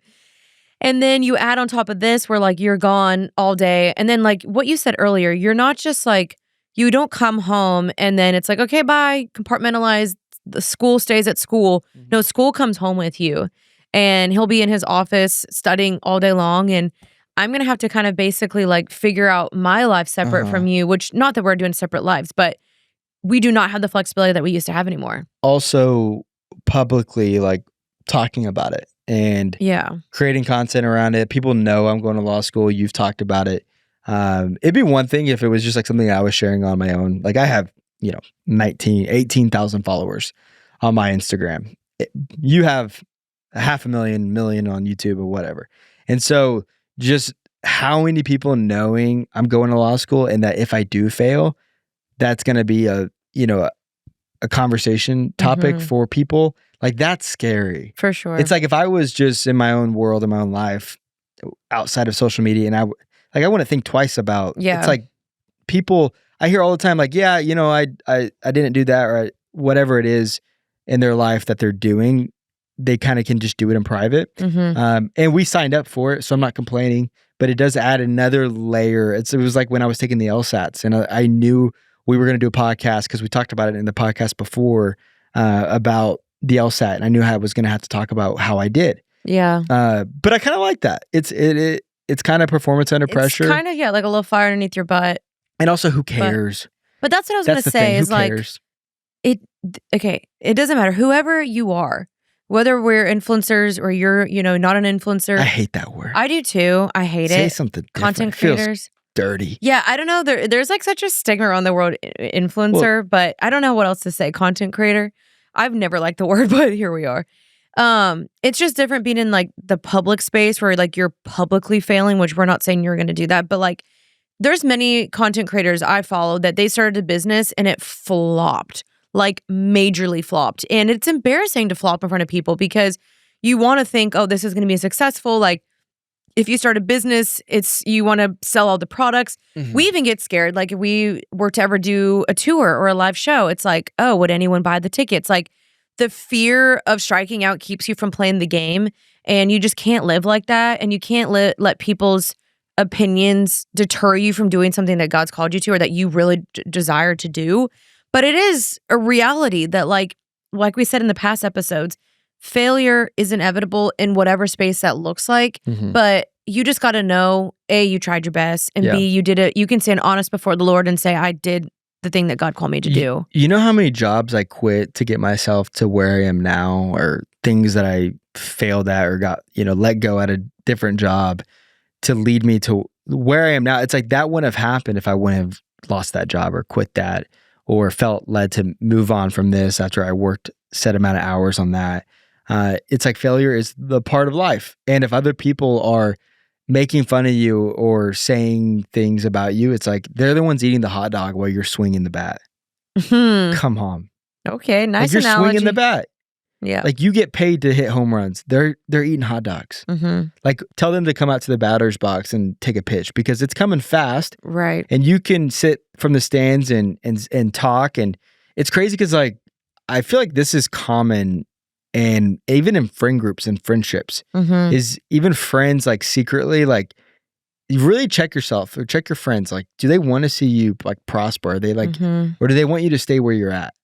And then you add on top of this where like you're gone all day. And then like what you said earlier, you're not just like, you don't come home and then it's like, okay, bye, compartmentalize. The school stays at school. No, school comes home with you. And he'll be in his office studying all day long. And I'm going to have to kind of basically like figure out my life separate from you, which not that we're doing separate lives, but we do not have the flexibility that we used to have anymore. Also publicly like talking about it and creating content around it. People know I'm going to law school. You've talked about it. It'd be one thing if it was just like something I was sharing on my own. Like I have, 18,000 followers on my Instagram. You have 500,000 on YouTube or whatever. And so just how many people knowing I'm going to law school and that if I do fail, that's going to be a conversation topic for people. Like that's scary. For sure. It's like if I was just in my own world, in my own life, outside of social media, and I wouldn't think twice about. It's like people I hear all the time, like, yeah, I didn't do that or whatever it is in their life that they're doing. They kind of can just do it in private. And we signed up for it, so I'm not complaining, but it does add another layer. It was like when I was taking the LSATs and I knew we were going to do a podcast because we talked about it in the podcast before about the LSAT, and I knew I was going to have to talk about how I did. Yeah. But I kind of like that. it's kind of performance under pressure. It's kind of, like a little fire underneath your butt. And also, who cares? But that's what I was going to say is like, it doesn't matter. Whoever you are, whether we're influencers or you're, not an influencer. I hate that word. I do too. I hate it. Say something different. Content creators. Dirty. Yeah, I don't know. There's like such a stigma around the word influencer, but I don't know what else to say. Content creator. I've never liked the word, but here we are. It's just different being in like the public space where like you're publicly failing, which we're not saying you're going to do that, but like there's many content creators I follow that they started a business and it flopped, like majorly flopped. And it's embarrassing to flop in front of people because you want to think, oh, this is going to be successful. Like if you start a business, you want to sell all the products. Mm-hmm. We even get scared. Like if we were to ever do a tour or a live show, it's like, oh, would anyone buy the tickets? Like the fear of striking out keeps you from playing the game, and you just can't live like that. And you can't let people's opinions deter you from doing something that God's called you to or that you really desire to do. But it is a reality that like we said in the past episodes, failure is inevitable in whatever space that looks like, but you just got to know, A, you tried your best, and B, you did it. You can stand honest before the Lord and say, I did the thing that God called me to do. You know how many jobs I quit to get myself to where I am now, or things that I failed at or got, let go at a different job to lead me to where I am now? It's like that wouldn't have happened if I wouldn't have lost that job or quit that or felt led to move on from this after I worked set amount of hours on that. It's like failure is the part of life. And if other people are making fun of you or saying things about you, it's like they're the ones eating the hot dog while you're swinging the bat. Come on. Okay, nice like you're analogy. Swinging the bat. Yeah. Like you get paid to hit home runs. They're eating hot dogs. Like tell them to come out to the batter's box and take a pitch because it's coming fast. Right. And you can sit from the stands and talk. And it's crazy because like I feel like this is common. And even in friend groups and friendships, is even friends like secretly, like you really check yourself or check your friends. Like, do they want to see you like prosper? Are they like, or do they want you to stay where you're at?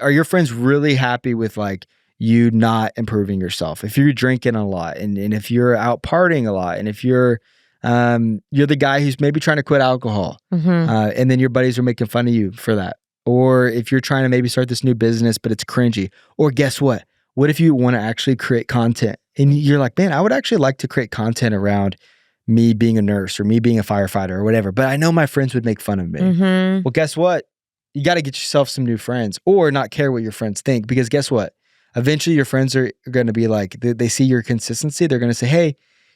Are your friends really happy with like you not improving yourself? If you're drinking a lot and if you're out partying a lot and if you're the guy who's maybe trying to quit alcohol and then your buddies are making fun of you for that. Or if you're trying to maybe start this new business, but it's cringy. Or guess what? What if you want to actually create content and you're like, man, I would actually like to create content around me being a nurse or me being a firefighter or whatever, but I know my friends would make fun of me. Well, guess what? You got to get yourself some new friends or not care what your friends think, because guess what? Eventually your friends are going to be like, they see your consistency. They're going to say, hey,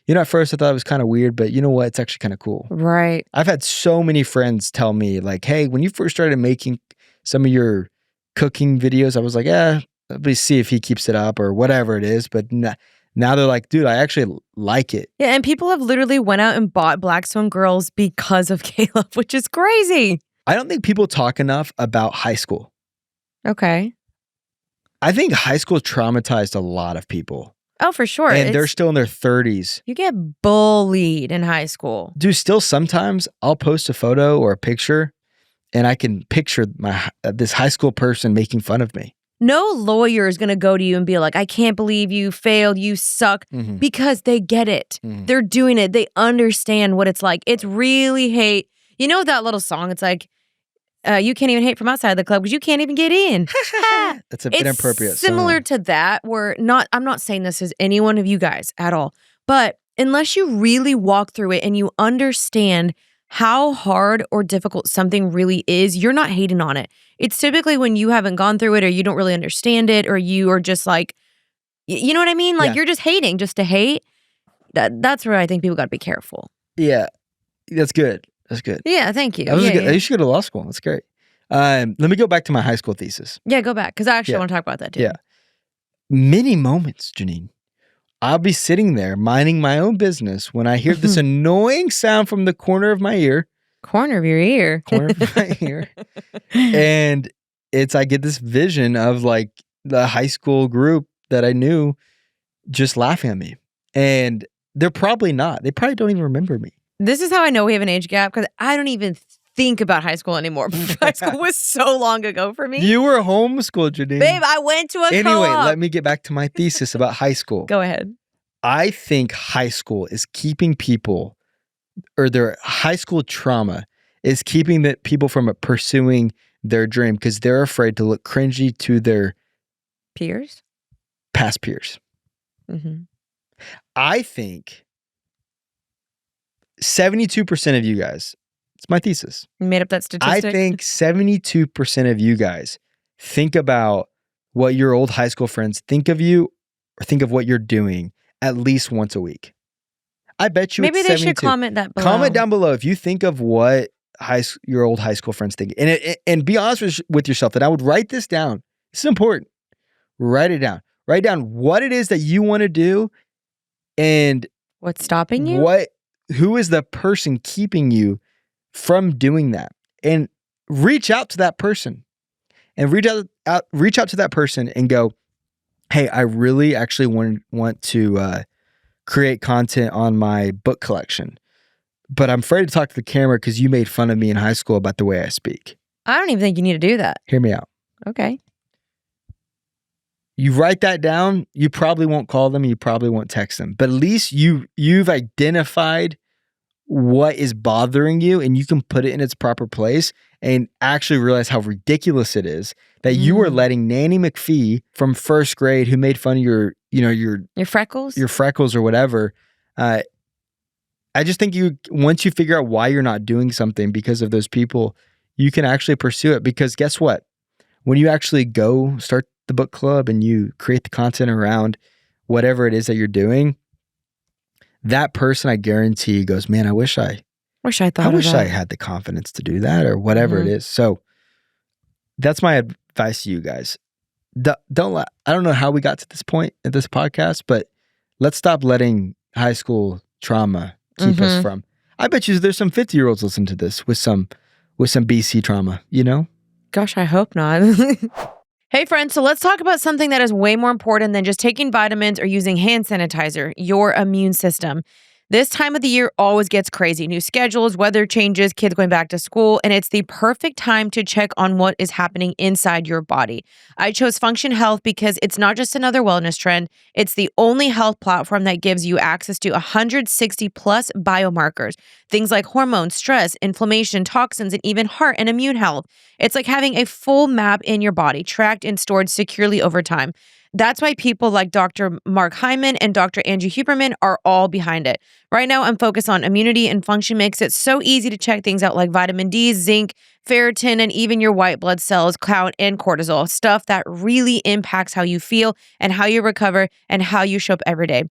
at first I thought it was kind of weird, but you know what? It's actually kind of cool. Right. I've had so many friends tell me like, hey, when you first started making some of your cooking videos, I was like, let me see if he keeps it up or whatever it is. But now they're like, dude, I actually like it. Yeah, and people have literally went out and bought Black Swan Girls because of Kaleb, which is crazy. I don't think people talk enough about high school. Okay. I think high school traumatized a lot of people. Oh, for sure. And they're still in their 30s. You get bullied in high school. Dude, still sometimes I'll post a photo or a picture and I can picture this high school person making fun of me. No lawyer is going to go to you and be like, I can't believe you failed, you suck, because they get it. They're doing it. They understand what it's like. It's really hate. You know that little song? It's like, you can't even hate from outside the club because you can't even get in. That's a bit inappropriate. Similar to that, where I'm not saying this as any one of you guys at all, but unless you really walk through it and you understand how hard or difficult something really is, you're not hating on it. It's typically when you haven't gone through it or you don't really understand it or you are just like, you know what I mean? Like you're just hating just to hate. That's where I think people got to be careful. Yeah, that's good. That's good. Yeah, thank you. You should go to law school. That's great. Let me go back to my high school thesis. Yeah, go back because I actually want to talk about that too. Yeah. Many moments, Jeanine. I'll be sitting there minding my own business when I hear this annoying sound from the corner of my ear. Corner of your ear. Corner of my ear. And I get this vision of like the high school group that I knew just laughing at me. And they're probably not. They probably don't even remember me. This is how I know we have an age gap because I don't even think about high school anymore. High school was so long ago for me. You were homeschooled, Jeanine. Babe, I went to a Anyway, co-op. let me get back to my thesis about high school. Go ahead. I think high school is keeping people, or their high school trauma is keeping the people from pursuing their dream because they're afraid to look cringy to their Peers? past peers. Mm-hmm. I think 72% of you guys, it's my thesis. You made up that statistic? I think 72% of you guys think about what your old high school friends think of you or think of what you're doing at least once a week. I bet you maybe it's they 72. should comment that below. Comment down below if you think of what your old high school friends think. And be honest with yourself that I would write this down. This is important. Write it down. Write down what it is that you want to do and what's stopping you? Who is the person keeping you from doing that? And reach out to that person. And reach out to that person and go, hey, I really actually want to create content on my book collection, but I'm afraid to talk to the camera because you made fun of me in high school about the way I speak. I don't even think you need to do that. Hear me out. Okay. You write that down. You probably won't call them. You probably won't text them. But at least you've identified what is bothering you, and you can put it in its proper place and actually realize how ridiculous it is that you were letting Nanny McPhee from first grade, who made fun of your freckles or whatever. I just think once you figure out why you're not doing something because of those people, you can actually pursue it. Because guess what? When you actually go start the book club and you create the content around whatever it is that you're doing, that person, I guarantee, goes, man, I wish I had the confidence to do that, or whatever it is. So that's my advice to you guys. I don't know how we got to this point in this podcast, but let's stop letting high school trauma keep us from. I bet you there's some 50-year-olds listen to this with some BC trauma, you know? Gosh, I hope not. Hey friends, so let's talk about something that is way more important than just taking vitamins or using hand sanitizer, your immune system. This time of the year always gets crazy. New schedules, weather changes, kids going back to school, and it's the perfect time to check on what is happening inside your body. I chose Function Health because it's not just another wellness trend. It's the only health platform that gives you access to 160 plus biomarkers, things like hormones, stress, inflammation, toxins, and even heart and immune health. It's like having a full map in your body, tracked and stored securely over time. That's why people like Dr. Mark Hyman and Dr. Andrew Huberman are all behind it. Right now, I'm focused on immunity, and Function makes it so easy to check things out like vitamin D, zinc, ferritin, and even your white blood cells count and cortisol, stuff that really impacts how you feel and how you recover and how you show up every day.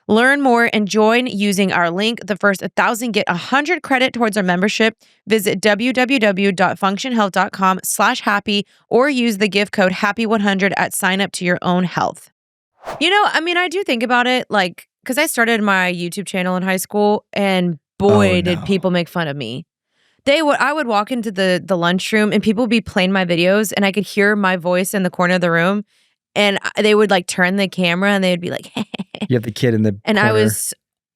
Learn more and join using our link. The first 1,000 get 100 credit towards our membership. Visit www.functionhealth.com/happy or use the gift code happy100 at sign up to your own health. You know, I mean, I do think about it like, because I started my YouTube channel in high school, and boy, did people make fun of me. I would walk into the lunchroom and people would be playing my videos, and I could hear my voice in the corner of the room. And they would like turn the camera and they would be like, you have the kid in the and corner.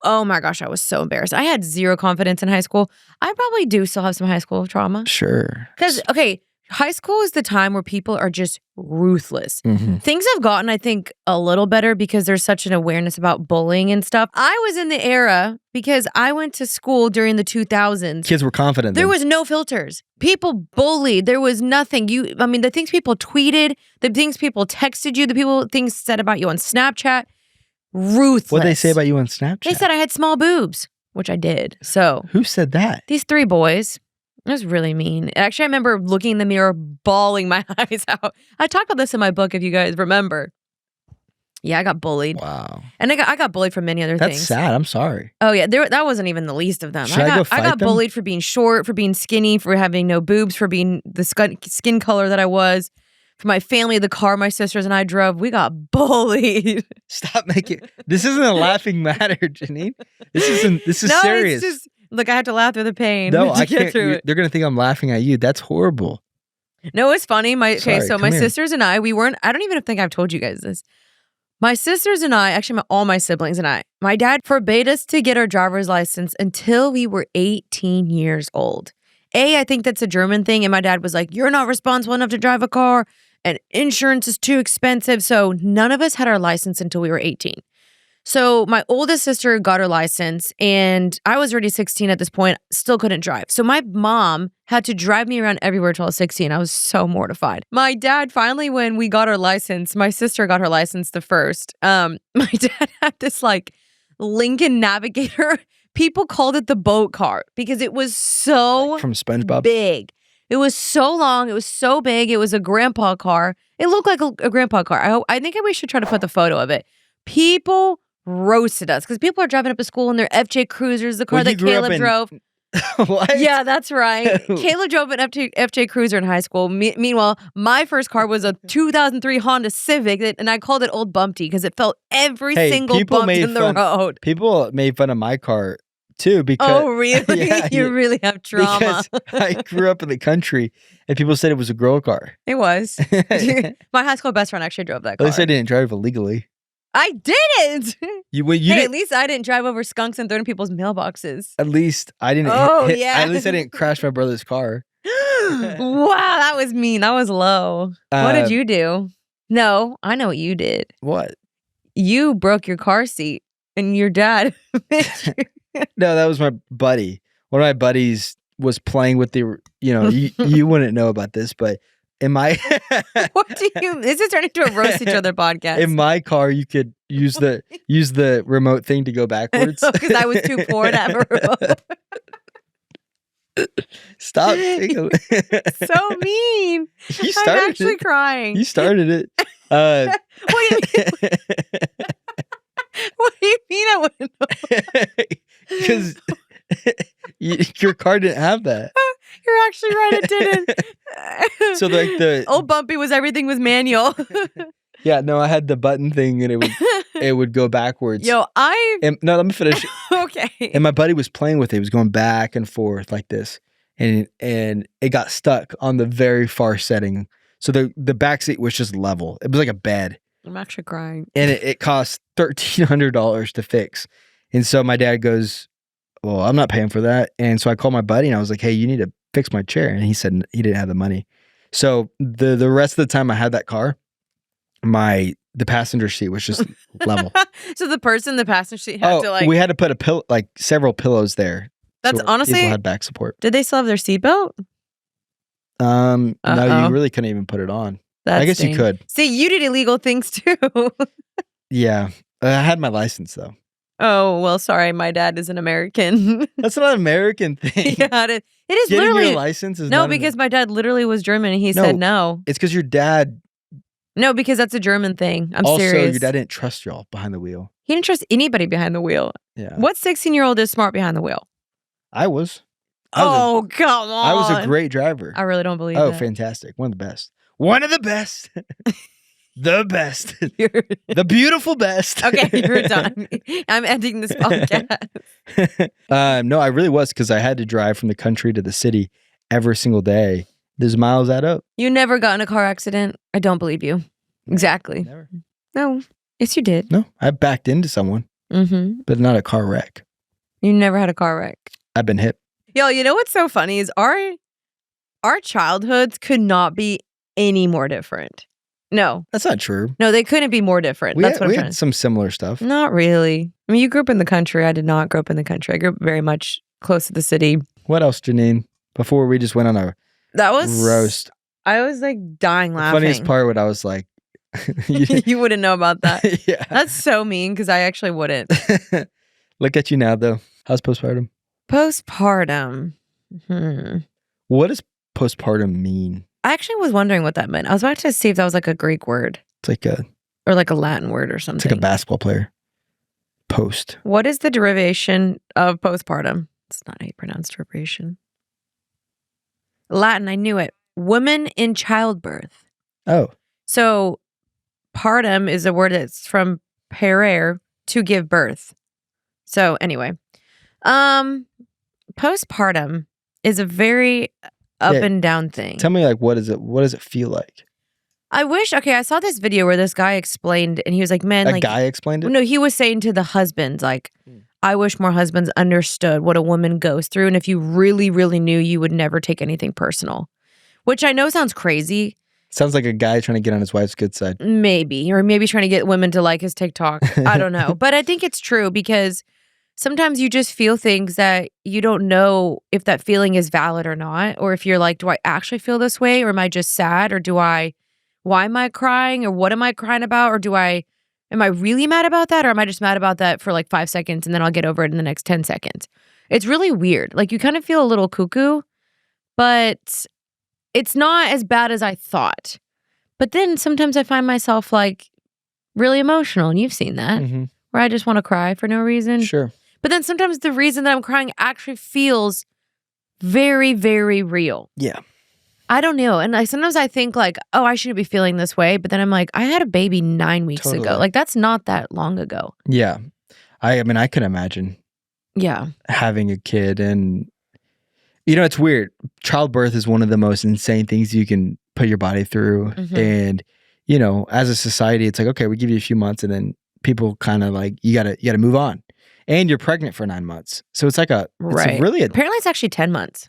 Oh my gosh, I was so embarrassed. I had zero confidence in high school. I probably do still have some high school trauma. Sure. Because, okay, high school is the time where people are just ruthless. Things have gotten, I think, a little better because there's such an awareness about bullying and stuff. I was in the era because I went to school during the 2000s. Kids were confident. There was no filters. People bullied. There was nothing. The things people tweeted, the things people texted you, things said about you on Snapchat, ruthless. What did they say about you on Snapchat? They said I had small boobs, which I did. So who said that? These 3 boys. It was really mean. Actually, I remember looking in the mirror, bawling my eyes out. I talk about this in my book, if you guys remember. Yeah, I got bullied. Wow. And I got bullied for many other things. That's sad. I'm sorry. Oh, yeah. That wasn't even the least of them. Should I got bullied for being short, for being skinny, for having no boobs, for being the skin color that I was, for my family, the car my sisters and I drove. We got bullied. Stop making... This isn't a laughing matter, Jeanine. This is no, serious. It's just... Look, I have to laugh through the pain. No, to I get can't. through it. They're going to think I'm laughing at you. That's horrible. No, it's funny. My Sorry, sisters and I, we weren't, I don't even think I've told you guys this. My sisters and I, actually all my siblings and I, my dad forbade us to get our driver's license until we were 18 years old. I think that's a German thing. And my dad was like, you're not responsible enough to drive a car and insurance is too expensive. So none of us had our license until we were 18. So my oldest sister got her license and I was already 16 at this point, still couldn't drive. So my mom had to drive me around everywhere till I was 16. I was so mortified. My dad finally, when we got our license, my sister got her license the first. My dad had this like Lincoln Navigator. People called it the boat car because it was so Like from SpongeBob? big. It was so long. It was so big. It was a grandpa car. It looked like a grandpa car. I think we should try to put the photo of it. People roasted us because people are driving up to school in their FJ Cruisers, the car Well, you that grew up Caleb in- drove. What? Yeah, that's right. Caleb drove an FJ Cruiser in high school. Meanwhile, my first car was a 2003 Honda Civic, and I called it Old Bumpty because it felt every Hey, single people bump made in the fun- road. People made fun of my car too because Oh, really? Yeah, You yeah. really have trauma. because I grew up in the country and people said it was a girl car. It was. At My high school best friend actually drove that car. least I didn't drive illegally. I didn't. You Hey, didn't. at least I didn't drive over skunks and throw in people's mailboxes. At least I didn't. Oh, yeah. At least I didn't crash my brother's car. Wow, that was mean. That was low. What did you do? No, I know what you did. What? You broke your car seat and your dad made you. No, that was my buddy. One of my buddies was playing with the. You wouldn't know about this, but in my What do you? This is turning into a roast each other podcast. in my car, you could use the remote thing to go backwards. Because I was too poor to have a remote. Stop. You So mean. I'm started actually it. crying. You started it. What do you mean? What do you mean I wouldn't know? Because your car didn't have that. You're actually right, it didn't. So like the Old Bumpy was everything was manual. yeah, no, I had the button thing and it would go backwards. Yo, No, let me finish. okay. And my buddy was playing with it. He was going back and forth like this, and it got stuck on the very far setting. So the back seat was just level. It was like a bed, I'm actually crying. and it cost $1,300 to fix. And so my dad goes, "Well, I'm not paying for that." And so I called my buddy and I was like, "Hey, you need to fix my chair." And he said he didn't have the money. So the rest of the time I had that car, the passenger seat was just level. So the person in the passenger seat had to like. we had to put several pillows there. That's so honestly. people had back support. Did they still have their seatbelt? No, Uh-oh. you really couldn't even put it on. That's I guess you could. See, you did illegal things too. Yeah, I had my license though. Oh well, sorry, my dad is an American. That's not an American thing. Yeah, it is Getting literally your license is no, not because my dad literally was German and he said no. It's because your dad. No, because that's a German thing. I'm also, serious. your dad didn't trust y'all behind the wheel. He didn't trust anybody behind the wheel. Yeah, What 16-year-old is smart behind the wheel? I was. Oh, come on. I was a great driver. I really don't believe Oh, that. fantastic! One of the best. One of the best. The best. You're- The beautiful best. okay, you're done. I'm ending this podcast. No, I really was because I had to drive from the country to the city every single day. Those miles add up. You never got in a car accident. I don't believe you. Exactly. Never. No. Yes, you did. No, I backed into someone, Mm-hmm. but not a car wreck. You never had a car wreck. I've been hit. Yo, you know what's so funny is our childhoods could not be any more different. No, That's not true. no, they couldn't be more different. We That's had, what I'm we trying had to say. some similar stuff. Not really. I mean, you grew up in the country. I did not grow up in the country. I grew up very much close to the city. What else, Jeanine? Before we just went on a That was roast. I was like dying The laughing. funniest part when I was like, You wouldn't know about that. yeah. That's so mean because I actually wouldn't. Look at you now, though. How's postpartum? Postpartum. What does postpartum mean? I actually was wondering what that meant. I was about to see if that was like a Greek word It's like a or like a Latin word or it's something. like a basketball player. Post. What is the derivation of postpartum? It's not how you pronounce derivation. Latin, I knew it. Woman in childbirth. Oh, So partum is a word that's from parere, to give birth. So anyway, postpartum is a very up Yeah. and down thing. tell me, like, what is it? What does it feel like? I wish, okay, I saw this video where this guy explained and he was like, man, A like, guy explained it. no, he was saying to the husbands, like, I wish more husbands understood what a woman goes through. And if you really, really knew, you would never take anything personal, which I know sounds crazy Sounds like a guy trying to get on his wife's good side. Maybe. Or maybe trying to get women to like his TikTok. I don't know. But I think it's true because sometimes you just feel things that you don't know if that feeling is valid or not. Or if you're like, do I actually feel this way? Or am I just sad? Or why am I crying? Or what am I crying about? Or am I really mad about that? Or am I just mad about that for like 5 seconds and then I'll get over it in the next 10 seconds? It's really weird. Like you kind of feel a little cuckoo, but it's not as bad as I thought. But then sometimes I find myself like really emotional, and you've seen that, where I just want to cry for no reason. Sure. But then sometimes the reason that I'm crying actually feels very, very real. Yeah. I don't know. And sometimes I think like, oh, I shouldn't be feeling this way. But then I'm like, I had a baby 9 weeks ago. Like that's not that long ago. Yeah. I mean, I can imagine having a kid, and it's weird. Childbirth is one of the most insane things you can put your body through. And, as a society, it's like, okay, we give you a few months, and then people kind of like, you gotta move on. And you're pregnant for 9 months. So it's like apparently it's actually 10 months.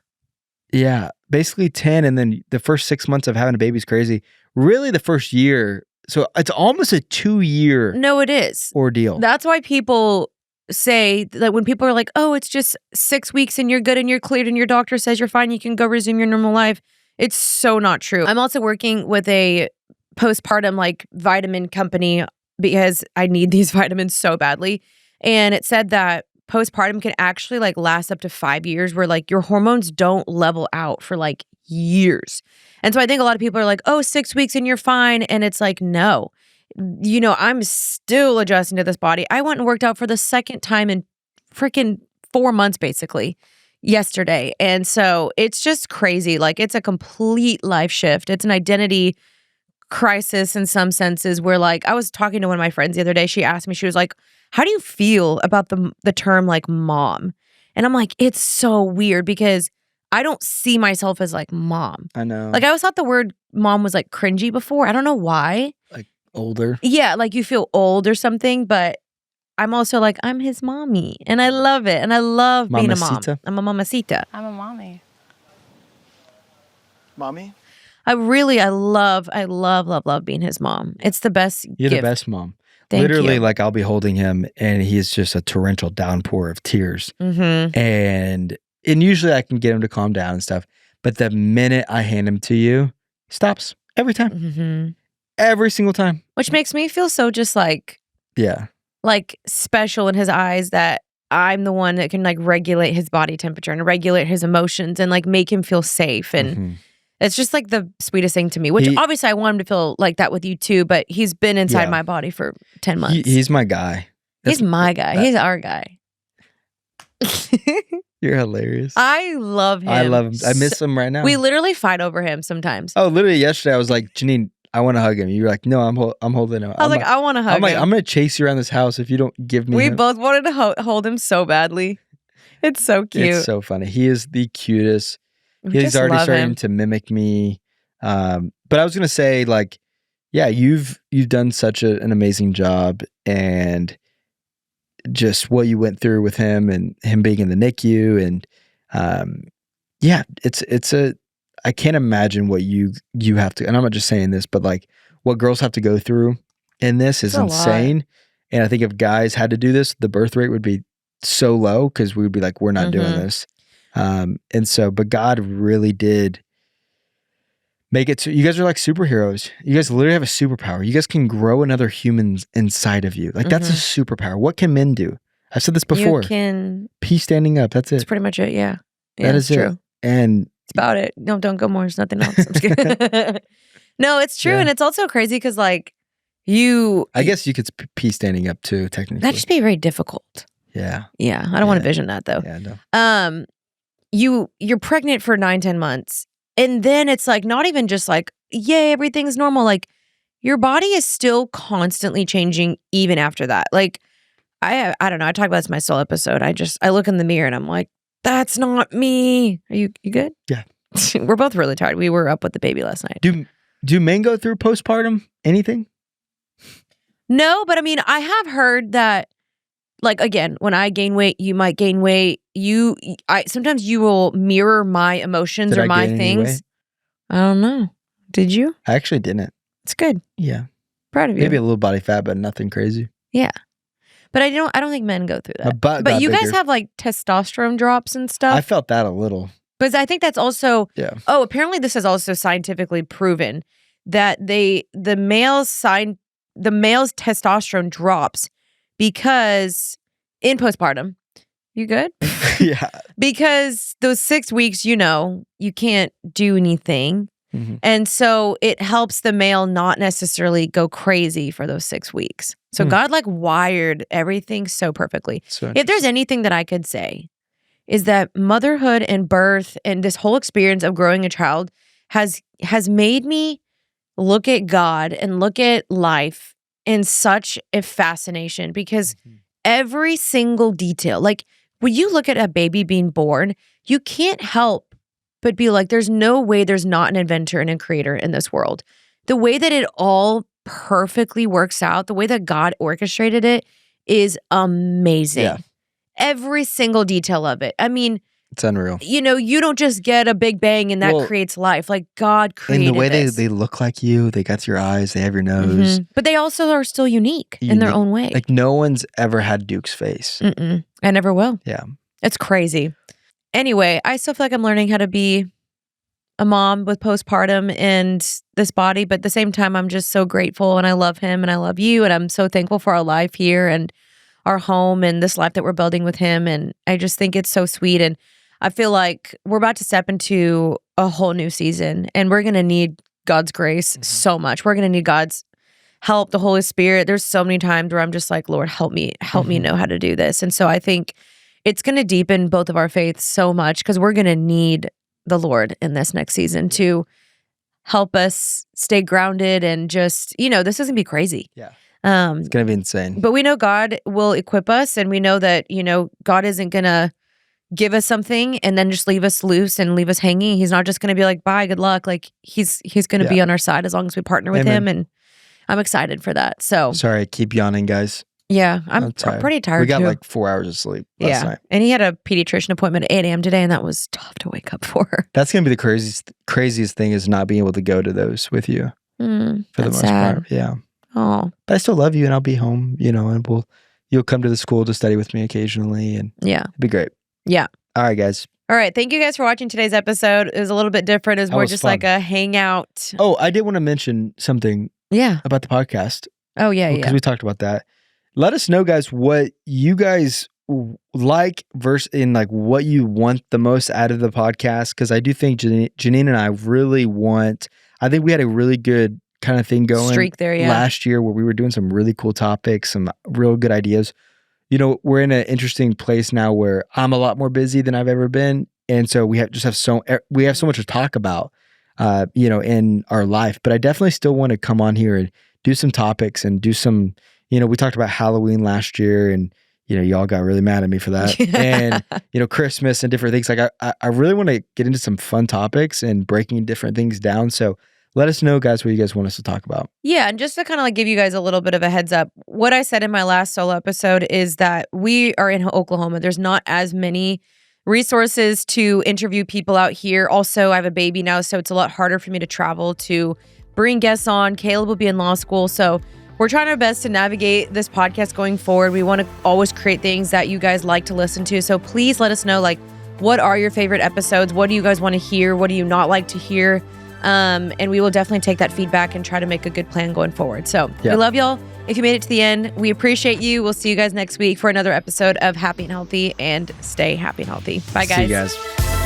Yeah, basically 10. And then the first 6 months of having a baby is crazy. Really the first year. So it's almost a 2-year No, it is. ordeal. That's why people say that when people are like, oh, it's just 6 weeks and you're good and you're cleared and your doctor says you're fine, you can go resume your normal life. It's so not true. I'm also working with a postpartum like vitamin company because I need these vitamins so badly. And it said that postpartum can actually like last up to 5 years where like your hormones don't level out for like years. And so I think a lot of people are like, oh, 6 weeks and you're fine. And it's like, no, I'm still adjusting to this body. I went and worked out for the second time in freaking 4 months, basically yesterday. And so it's just crazy. Like it's a complete life shift. It's an identity crisis in some senses where like I was talking to one of my friends the other day. She asked me, she was like, how do you feel about the term like mom? And I'm like, it's so weird because I don't see myself as like mom. I know. Like I always thought the word mom was like cringy before. I don't know why. Like older. Yeah, like you feel old or something, but I'm also like, I'm his mommy. And I love it. And I love being a mom. I'm a mamacita. I'm a mommy. Mommy? I love being his mom. It's the best You're gift. the best mom. Thank Literally, you. like I'll be holding him and he's just a torrential downpour of tears. And usually I can get him to calm down and stuff. But the minute I hand him to you, he stops every time. Every single time. Which makes me feel so just like, like special in his eyes that I'm the one that can like regulate his body temperature and regulate his emotions and like make him feel safe. And it's just like the sweetest thing to me, which obviously I want him to feel like that with you too, but he's been inside my body for 10 months. He's my guy. He's my guy. He's our guy. You're hilarious. I love him. I love him. I miss him right now. We literally fight over him sometimes. Oh, literally yesterday I was like, Jeanine, I want to hug him. You were like, no, I'm holding him. I was like, I want to hug him. I'm going to chase you around this house if you don't give me him. both wanted to hold him so badly. It's so cute. It's so funny. He is the cutest. He's already starting to mimic me. But I was going to say like, yeah, you've done such an amazing job, and just what you went through with him and him being in the NICU. And I can't imagine what you have to, and I'm not just saying this, but like what girls have to go through in this is insane. And I think if guys had to do this, the birth rate would be so low because we would be like, we're not doing this. But God really did make it so you guys are like superheroes. You guys literally have a superpower. You guys can grow another human inside of you. Like that's a superpower. What can men do? I've said this before. You can pee standing up. That's it. That's pretty much it. Yeah. That is true. it. And it's about it. No, don't go more. There's nothing else. I'm just kidding. No, it's true. And it's also crazy because like I guess you could pee standing up too, technically. That'd just be very difficult. Yeah. Yeah. I don't want to vision that though. Yeah, no. You're pregnant for 9-10 months. And then it's like not even just like, yay, everything's normal. Like your body is still constantly changing even after that. Like I don't know. I talk about this in my soul episode. I look in the mirror and I'm like, that's not me. Are you good? Yeah. We're both really tired. We were up with the baby last night. Do men go through postpartum? Anything? No, but I mean, I have heard that, like, again, when I gain weight, you might gain weight. Sometimes you will mirror my emotions or my things. I don't know. Did you? I actually didn't. It's good. Yeah. Proud of you. Maybe a little body fat, but nothing crazy. Yeah. But I don't think men go through My that. butt But got you guys bigger. have like testosterone drops and stuff. I felt that a little. Because I think that's also Yeah. Oh, apparently this is also scientifically proven that the male's testosterone drops because in postpartum. You good? Yeah. Because those 6 weeks, you can't do anything. Mhm. And so it helps the male not necessarily go crazy for those 6 weeks. So God like wired everything so perfectly. So If there's anything that I could say is that motherhood and birth and this whole experience of growing a child has made me look at God and look at life in such a fascination because every single detail, like when you look at a baby being born, you can't help but be like, there's no way there's not an inventor and a creator in this world. The way that it all perfectly works out, the way that God orchestrated it is amazing. Yeah. Every single detail of it. I mean, it's unreal. You don't just get a big bang and that creates life. Like God created And the way this. they look like you, they got your eyes, they have your nose. But they also are still unique in their own way. Like no one's ever had Duke's face. I never will. Yeah. It's crazy. Anyway, I still feel like I'm learning how to be a mom with postpartum and this body, but at the same time, I'm just so grateful and I love him and I love you and I'm so thankful for our life here and our home and this life that we're building with him. And I just think it's so sweet. And I feel like we're about to step into a whole new season and we're going to need God's grace so much. We're going to need God's help, the Holy Spirit. There's so many times where I'm just like, Lord, help me know how to do this. And so I think it's going to deepen both of our faiths so much because we're going to need the Lord in this next season to help us stay grounded and just, this is going to be crazy. Yeah. It's going to be insane. But we know God will equip us and we know that, God isn't going to give us something and then just leave us loose and leave us hanging. He's not just going to be like, bye, good luck. Like he's going to be on our side as long as we partner with him. And I'm excited for that. So sorry, I keep yawning, guys. Yeah, I'm pretty tired. We got too. like 4 hours of sleep last night. And he had a pediatrician appointment at 8 a.m. today, and that was tough to wake up for. That's gonna be the craziest thing is not being able to go to those with you for the most part. Yeah. Oh, but I still love you, and I'll be home. And you'll come to the school to study with me occasionally, and it'd be great. Yeah. All right, guys. All right. Thank you guys for watching today's episode. It was a little bit different. It was more just fun. Like a hangout. Oh, I did want to mention something. Yeah. About the podcast. Oh yeah, because we talked about that. Let us know, guys, what you guys like versus in like what you want the most out of the podcast. Because I do think Jeanine and I really want. I think we had a really good kind of thing going streak there last year where we were doing some really cool topics, some real good ideas. We're in an interesting place now where I'm a lot more busy than I've ever been, and so we have so much to talk about, in our life. But I definitely still want to come on here and do some topics and do some. We talked about Halloween last year and, y'all got really mad at me for that. And, Christmas and different things. Like, I really want to get into some fun topics and breaking different things down. So let us know, guys, what you guys want us to talk about. Yeah. And just to kind of like give you guys a little bit of a heads up, what I said in my last solo episode is that we are in Oklahoma. There's not as many resources to interview people out here. Also, I have a baby now, so it's a lot harder for me to travel to bring guests on. Kaleb will be in law school. So we're trying our best to navigate this podcast going forward. We want to always create things that you guys like to listen to. So please let us know, like, what are your favorite episodes? What do you guys want to hear? What do you not like to hear? And we will definitely take that feedback and try to make a good plan going forward. So we love y'all. If you made it to the end, we appreciate you. We'll see you guys next week for another episode of Happy and Healthy, and stay happy and healthy. Bye, guys. See you guys.